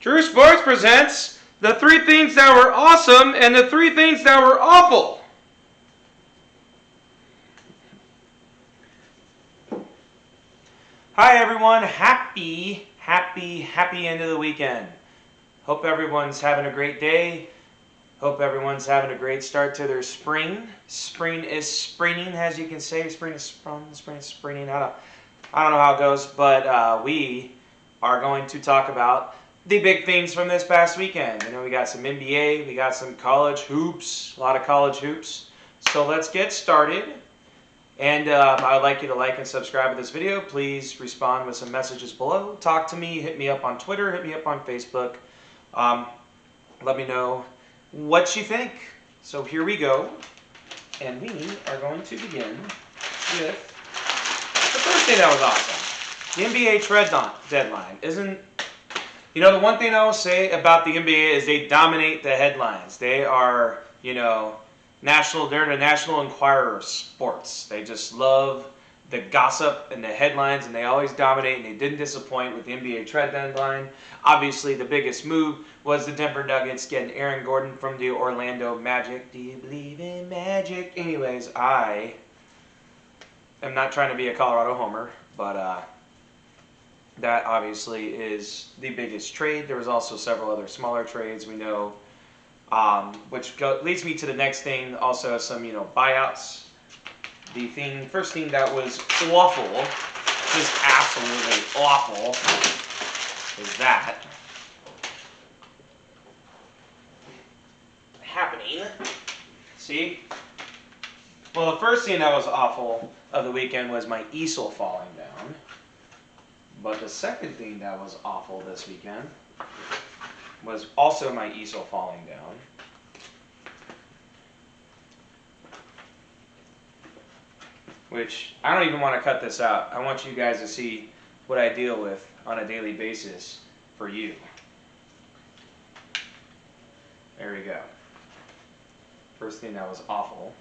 True Sports presents the 3 things that were awesome and the 3 things that were awful. Hi everyone, happy end of the weekend. Hope everyone's having a great day. Hope everyone's having a great start to their spring. Spring is springing, as you can say. Spring is springing. I don't know how it goes, but we are going to talk about the big things from this past weekend. You know, we got some NBA, we got some college hoops, a lot of college hoops. So let's get started. And I would like you to like and subscribe to this video. Please respond with some messages below. Talk to me, hit me up on Twitter, hit me up on Facebook. Let me know what you think. So here we go. And we are going to begin with the first thing that was awesome. The NBA trade deadline. You know, the one thing I will say about the NBA is they dominate the headlines. They are, you know, they're the National Enquirer of sports. They just love the gossip and the headlines, and they always dominate, and they didn't disappoint with the NBA trade deadline. Obviously, the biggest move was the Denver Nuggets getting Aaron Gordon from the Orlando Magic. Do you believe in magic? Anyways, I am not trying to be a Colorado homer, but that obviously is the biggest trade. There was also several other smaller trades we know, which leads me to the next thing. Also, some buyouts. The first thing that was awful, just absolutely awful, is that happening. See? Well, the first thing that was awful of the weekend was my easel falling down. But the second thing that was awful this weekend was also my easel falling down. Which, I don't even want to cut this out. I want you guys to see what I deal with on a daily basis for you. There we go. First thing that was awful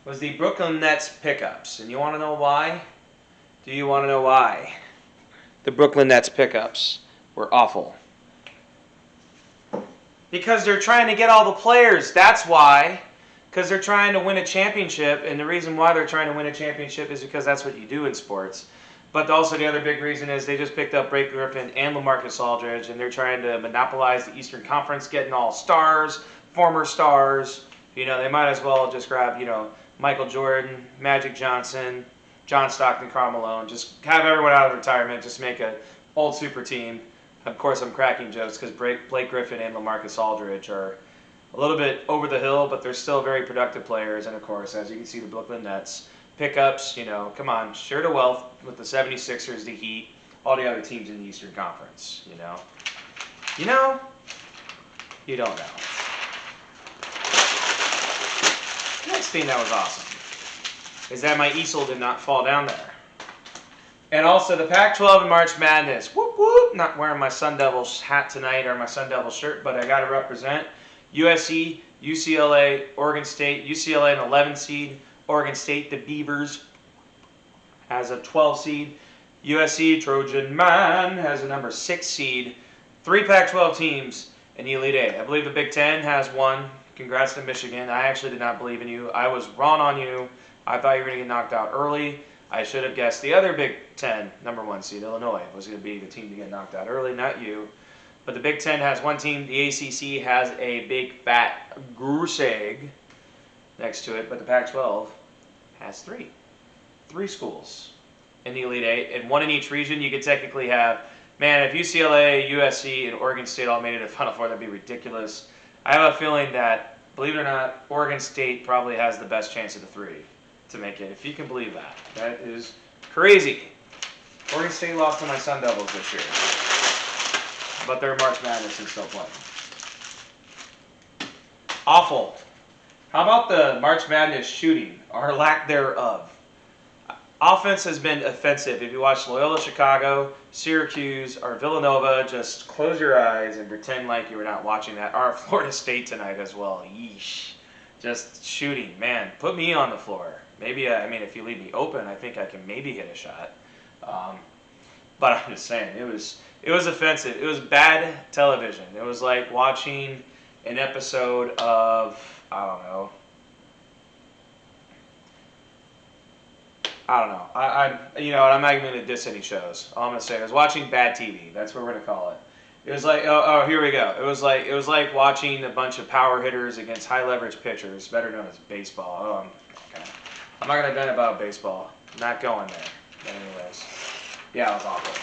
was the Brooklyn Nets pickups. And you want to know why? Do you want to know why the Brooklyn Nets pickups were awful? Because they're trying to get all the players. That's why. Because they're trying to win a championship. And the reason why they're trying to win a championship is because that's what you do in sports. But also the other big reason is they just picked up Blake Griffin and LaMarcus Aldridge. And they're trying to monopolize the Eastern Conference, getting all stars, former stars. You know, they might as well just grab, Michael Jordan, Magic Johnson, John Stockton, Karl Malone. Just have everyone out of retirement. Just make an old super team. Of course, I'm cracking jokes because Blake Griffin and LaMarcus Aldridge are a little bit over the hill, but they're still very productive players. And of course, as you can see, the Brooklyn Nets pickups, come on, share the wealth with the 76ers, the Heat, all the other teams in the Eastern Conference, You don't know. Next thing that was awesome is that my easel did not fall down there. And also the Pac-12 and March Madness. Whoop, whoop. Not wearing my Sun Devils hat tonight or my Sun Devils shirt, but I got to represent USC, UCLA, Oregon State. UCLA an 11 seed. Oregon State, the Beavers, has a 12 seed. USC, Trojan Man, has a number 6 seed. 3 Pac-12 teams in the Elite Eight. I believe the Big Ten has 1. Congrats to Michigan. I actually did not believe in you. I was wrong on you. I thought you were going to get knocked out early. I should have guessed the other Big Ten, number 1 seed, Illinois, was going to be the team to get knocked out early, not you. But the Big Ten has 1 team. The ACC has a big, fat goose egg next to it. But the Pac-12 has 3. 3 schools in the Elite Eight. And 1 in each region. You could technically have, man, if UCLA, USC, and Oregon State all made it to Final Four, that'd be ridiculous. I have a feeling that, believe it or not, Oregon State probably has the best chance of the 3 to make it, if you can believe that. That is crazy. Oregon State lost to my Sun Devils this year, but their March Madness is still playing. Awful. How about the March Madness shooting, or lack thereof? Offense has been offensive. If you watch Loyola Chicago, Syracuse, or Villanova, just close your eyes and pretend like you were not watching that. Or Florida State tonight as well. Yeesh. Just shooting. Man, put me on the floor. Maybe, if you leave me open, I think I can maybe hit a shot. But I'm just saying, it was offensive. It was bad television. It was like watching an episode of, I don't know. I'm not even going to diss any shows. All I'm going to say is watching bad TV. That's what we're going to call it. It was like, here we go. It was like watching a bunch of power hitters against high leverage pitchers, better known as baseball. I'm not going to vent about baseball. I'm not going there. But anyways, yeah, it was awful.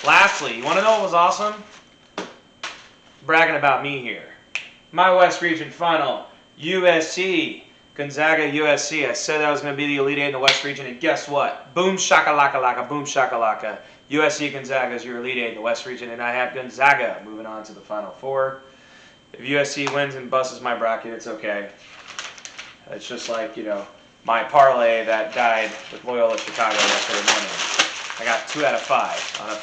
Lastly, you want to know what was awesome? Bragging about me here. My West Region final, USC. Gonzaga, USC. I said I was going to be the Elite Eight in the West Region, and guess what? Boom shakalaka laka, boom shakalaka. USC Gonzaga is your Elite Eight in the West Region, and I have Gonzaga moving on to the Final Four. If USC wins and busts my bracket, it's okay. It's just like, my parlay that died with Loyola Chicago yesterday morning. I got 2 out of 5 on a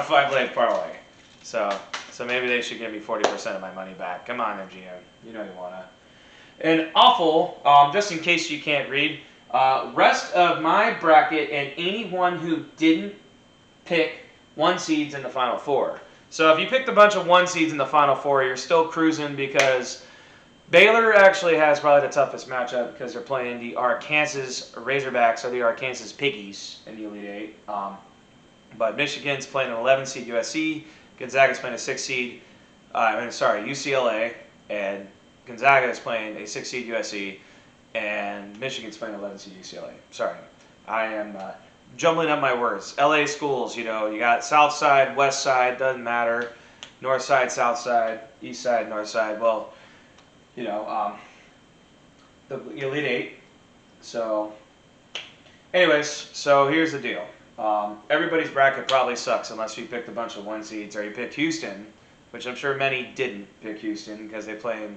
5-leg parlay. So maybe they should give me 40% of my money back. Come on, MGM. You know you wanna. And awful, just in case you can't read, rest of my bracket and anyone who didn't pick 1 seeds in the Final Four. So if you picked a bunch of 1 seeds in the Final Four, you're still cruising because Baylor actually has probably the toughest matchup because they're playing the Arkansas Razorbacks or the Arkansas Piggies in the Elite Eight. But Michigan's playing an 11 seed USC, Gonzaga's playing a 6 seed, UCLA, and Gonzaga is playing a 6 seed USC, and Michigan's playing 11 seed UCLA. Sorry, I am jumbling up my words. LA schools, you got South Side, West Side, doesn't matter. North Side, South Side, East Side, North Side. Well, the Elite Eight. So, anyways, so here's the deal. Everybody's bracket probably sucks unless you picked a bunch of 1 seeds or you picked Houston, which I'm sure many didn't pick Houston because they play in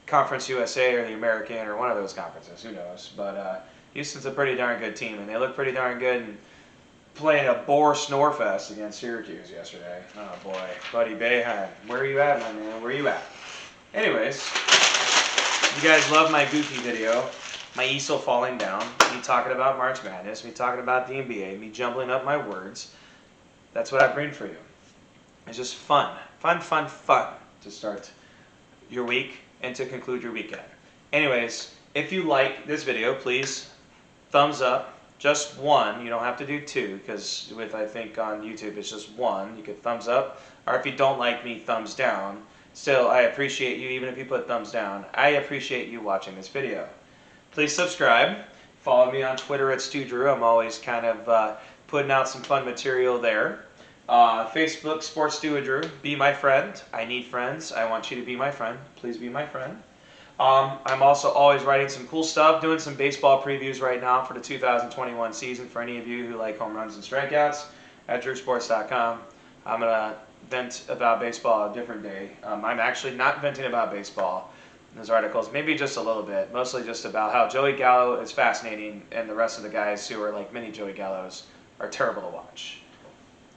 Conference USA or the American or one of those conferences. Who knows? But Houston's a pretty darn good team, and they look pretty darn good in playing a bore snore fest against Syracuse yesterday. Oh boy, Buddy Boeheim, where are you at, my man? Where are you at? Anyways, you guys love my goofy video, my easel falling down, me talking about March Madness, me talking about the NBA, me jumbling up my words. That's what I bring for you. It's just fun to start your week and to conclude your weekend. Anyways, if you like this video, please thumbs up, just 1. You don't have to do 2 because I think on YouTube it's just 1. You could thumbs up, or if you don't like me, thumbs down. Still, I appreciate you even if you put thumbs down. I appreciate you watching this video. Please subscribe. Follow me on Twitter at Stu Drew. I'm always kind of putting out some fun material there. Facebook, Sports Stu Drew. Be my friend. I need friends. I want you to be my friend. Please be my friend. I'm also always writing some cool stuff, doing some baseball previews right now for the 2021 season for any of you who like home runs and strikeouts at drewsports.com. I'm going to vent about baseball a different day. I'm actually not venting about baseball in those articles, maybe just a little bit, mostly just about how Joey Gallo is fascinating and the rest of the guys who are like mini Joey Gallos are terrible to watch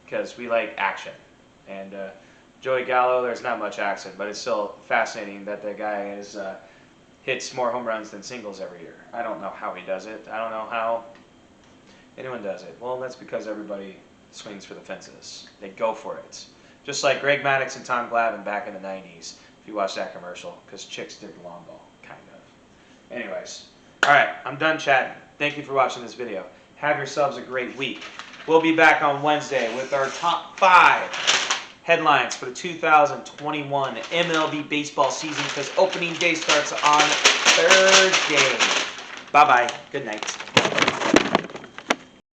because we like action. And Joey Gallo, there's not much action, but it's still fascinating that the guy is hits more home runs than singles every year. I don't know how he does it. I don't know how anyone does it. Well, that's because everybody swings for the fences. They go for it. Just like Greg Maddux and Tom Glavine back in the 90s, if you watch that commercial, because chicks did the long ball, kind of. Anyways, all right, I'm done chatting. Thank you for watching this video. Have yourselves a great week. We'll be back on Wednesday with our top 5 headlines for the 2021 MLB baseball season because opening day starts on Thursday. Bye-bye. Good night.